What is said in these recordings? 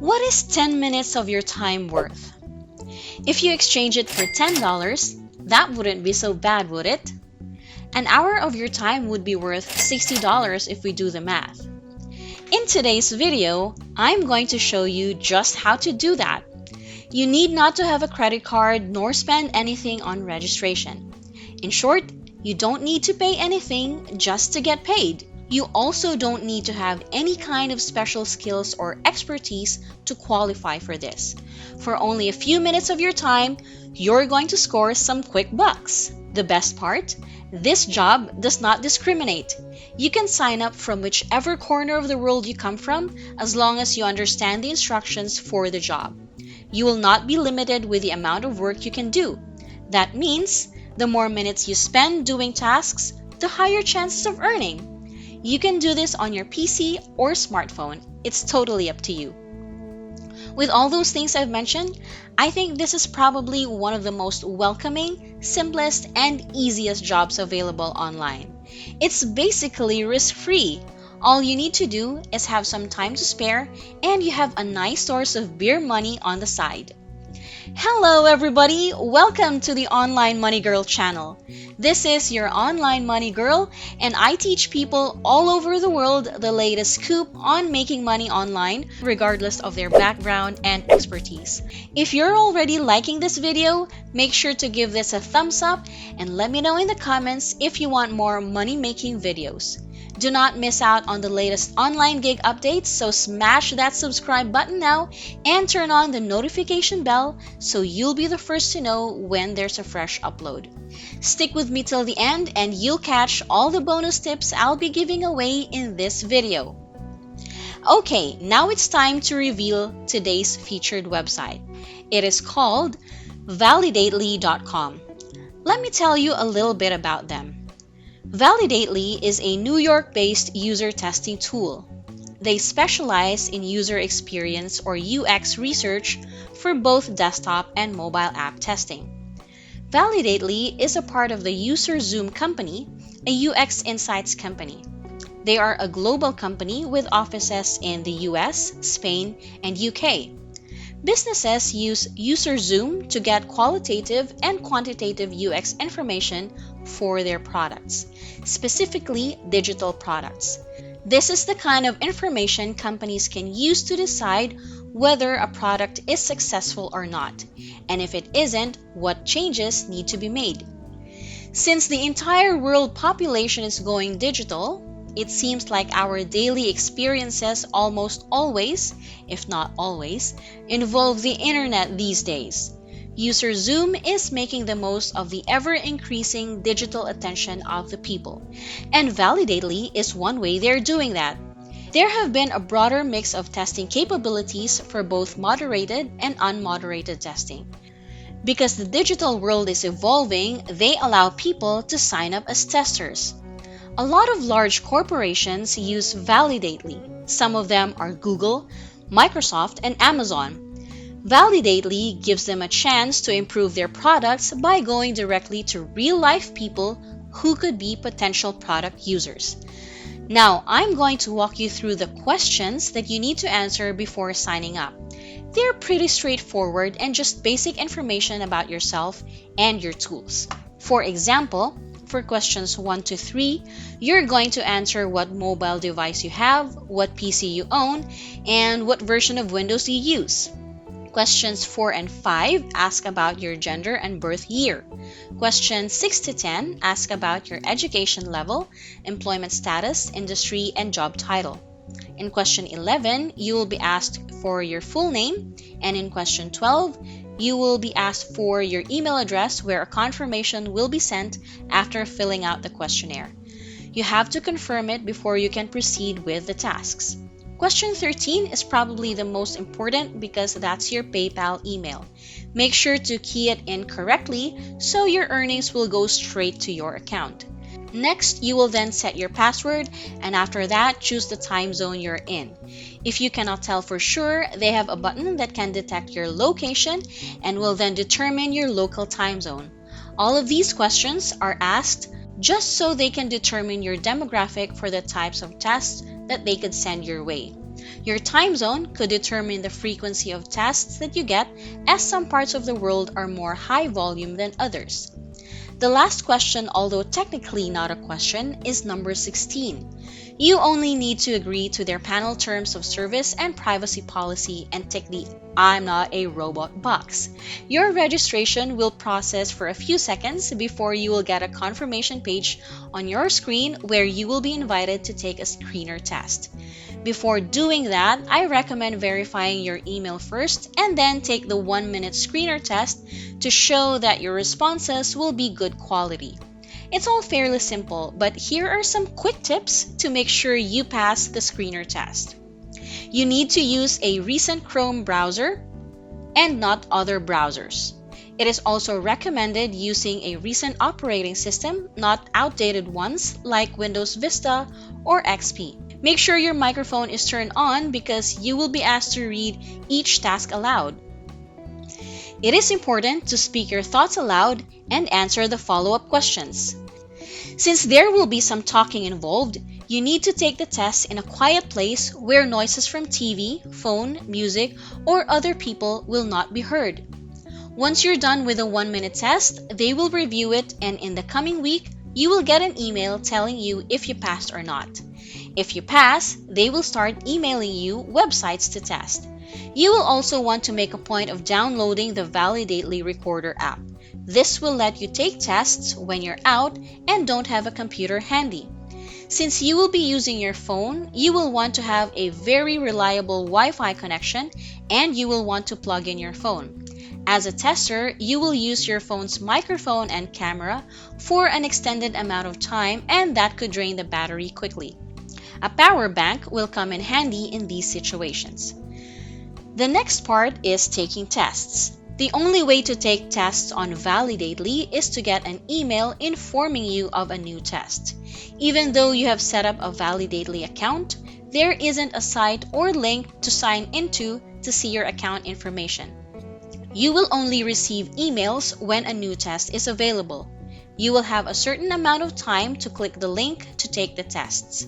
What is 10 minutes of your time worth? If you exchange it for $10, that wouldn't be so bad, would it? An hour of your time would be worth $60 if we do the math. In today's video, I'm going to show you just how to do that. You need not to have a credit card nor spend anything on registration. In short, you don't need to pay anything just to get paid. You also don't need to have any kind of special skills or expertise to qualify for this. For only a few minutes of your time, you're going to score some quick bucks. The best part? This job does not discriminate. You can sign up from whichever corner of the world you come from as long as you understand the instructions for the job. You will not be limited with the amount of work you can do. That means the more minutes you spend doing tasks, the higher chances of earning. You can do this on your PC or smartphone. It's totally up to you. With all those things I've mentioned, I think this is probably one of the most welcoming, simplest, and easiest jobs available online. It's basically risk-free. All you need to do is have some time to spare, and you have a nice source of beer money on the side. Hello everybody! Welcome to the Online Money Girl channel. This is your Online Money Girl, and I teach people all over the world the latest scoop on making money online, regardless of their background and expertise. If you're already liking this video, make sure to give this a thumbs up and let me know in the comments if you want more money-making videos. Do not miss out on the latest online gig updates, so smash that subscribe button now and turn on the notification bell so you'll be the first to know when there's a fresh upload. Stick with me till the end and you'll catch all the bonus tips I'll be giving away in this video. Okay, now it's time to reveal today's featured website. It is called Validately.com. Let me tell you a little bit about them. Validately is a New York-based user testing tool. They specialize in user experience or UX research for both desktop and mobile app testing. Validately is a part of the UserZoom company, a UX insights company. They are a global company with offices in the US, Spain, and UK. Businesses use UserZoom to get qualitative and quantitative UX information for their products, specifically digital products. This is the kind of information companies can use to decide whether a product is successful or not, and if it isn't, what changes need to be made. Since the entire world population is going digital, it seems like our daily experiences almost always, if not always, involve the internet these days. UserZoom is making the most of the ever-increasing digital attention of the people, and Validately is one way they're doing that. There have been a broader mix of testing capabilities for both moderated and unmoderated testing. Because the digital world is evolving, they allow people to sign up as testers. A lot of large corporations use Validately. Some of them are Google, Microsoft, and Amazon. Validately gives them a chance to improve their products by going directly to real-life people who could be potential product users. Now, I'm going to walk you through the questions that you need to answer before signing up. They're pretty straightforward and just basic information about yourself and your tools. For example, for questions 1 to 3, you're going to answer what mobile device you have, what PC you own, and what version of Windows you use. Questions 4 and 5 ask about your gender and birth year. Questions 6 to 10 ask about your education level, employment status, industry, and job title. In question 11, you will be asked for your full name, and in question 12, you will be asked for your email address where a confirmation will be sent after filling out the questionnaire. You have to confirm it before you can proceed with the tasks. Question 13 is probably the most important because that's your PayPal email. Make sure to key it in correctly so your earnings will go straight to your account. Next, you will then set your password, and after that, choose the time zone you're in. If you cannot tell for sure, they have a button that can detect your location and will then determine your local time zone. All of these questions are asked just so they can determine your demographic for the types of tests that they could send your way. Your time zone could determine the frequency of tests that you get, as some parts of the world are more high volume than others. The last question, although technically not a question, is number 16. You only need to agree to their panel terms of service and privacy policy and tick the "I'm not a robot" box. Your registration will process for a few seconds before you will get a confirmation page on your screen where you will be invited to take a screener test. Before doing that, I recommend verifying your email first and then take the 1-minute screener test to show that your responses will be good quality. It's all fairly simple, but here are some quick tips to make sure you pass the screener test. You need to use a recent Chrome browser and not other browsers. It is also recommended using a recent operating system, not outdated ones like Windows Vista or XP. Make sure your microphone is turned on because you will be asked to read each task aloud. It is important to speak your thoughts aloud and answer the follow-up questions. Since there will be some talking involved, you need to take the test in a quiet place where noises from TV, phone, music, or other people will not be heard. Once you're done with the 1-minute test, they will review it, and in the coming week, you will get an email telling you if you passed or not. If you pass, they will start emailing you websites to test. You will also want to make a point of downloading the Validately Recorder app. This will let you take tests when you're out and don't have a computer handy. Since you will be using your phone, you will want to have a very reliable Wi-Fi connection and you will want to plug in your phone. As a tester, you will use your phone's microphone and camera for an extended amount of time, and that could drain the battery quickly. A power bank will come in handy in these situations. The next part is taking tests. The only way to take tests on Validately is to get an email informing you of a new test. Even though you have set up a Validately account, there isn't a site or link to sign into to see your account information. You will only receive emails when a new test is available. You will have a certain amount of time to click the link to take the tests.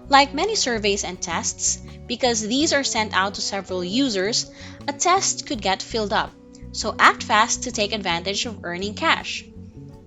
Like many surveys and tests, because these are sent out to several users, a test could get filled up, so act fast to take advantage of earning cash.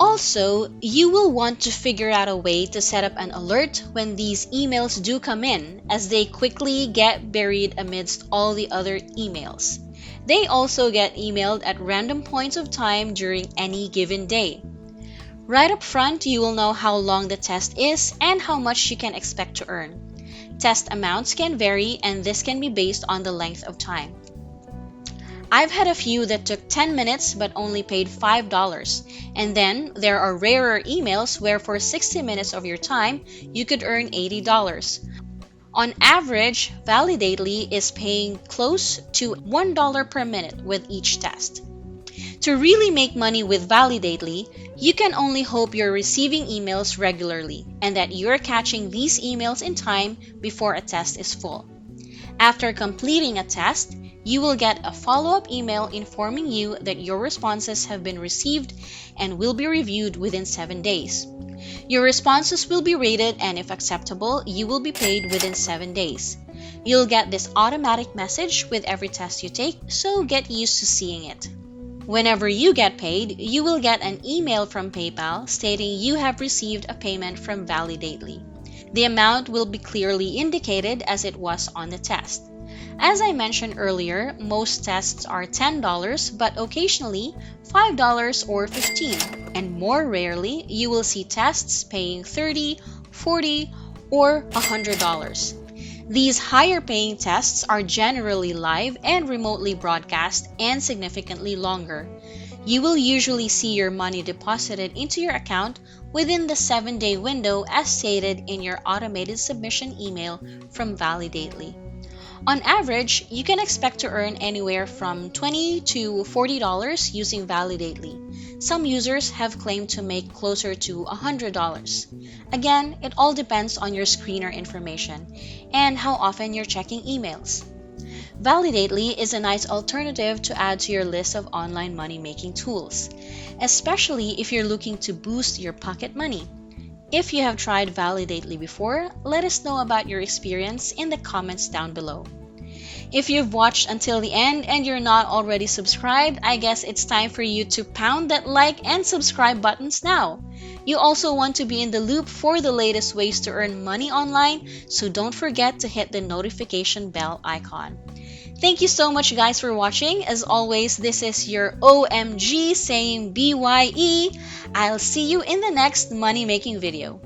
Also, you will want to figure out a way to set up an alert when these emails do come in, as they quickly get buried amidst all the other emails. They also get emailed at random points of time during any given day. Right up front, you will know how long the test is and how much you can expect to earn. Test amounts can vary, and this can be based on the length of time. I've had a few that took 10 minutes but only paid $5, and then there are rarer emails where for 60 minutes of your time, you could earn $80. On average, Validately is paying close to $1 per minute with each test. To really make money with Validately, you can only hope you're receiving emails regularly and that you're catching these emails in time before a test is full. After completing a test, you will get a follow-up email informing you that your responses have been received and will be reviewed within 7 days. Your responses will be rated, and if acceptable, you will be paid within 7 days. You'll get this automatic message with every test you take, so get used to seeing it. Whenever you get paid, you will get an email from PayPal stating you have received a payment from Validately. The amount will be clearly indicated as it was on the test. As I mentioned earlier, most tests are $10, but occasionally $5 or $15, and more rarely you will see tests paying $30, $40, or $100. These higher paying tests are generally live and remotely broadcast and significantly longer. You will usually see your money deposited into your account within the 7-day window as stated in your automated submission email from Validately. On average, you can expect to earn anywhere from $20 to $40 using Validately. Some users have claimed to make closer to $100. Again, it all depends on your screener information and how often you're checking emails. Validately is a nice alternative to add to your list of online money-making tools, especially if you're looking to boost your pocket money. If you have tried Validately before, let us know about your experience in the comments down below. If you've watched until the end and you're not already subscribed, I guess it's time for you to pound that like and subscribe buttons now. You also want to be in the loop for the latest ways to earn money online, so don't forget to hit the notification bell icon. Thank you so much guys for watching. As always, this is your OMG saying BYE. I'll see you in the next money making video.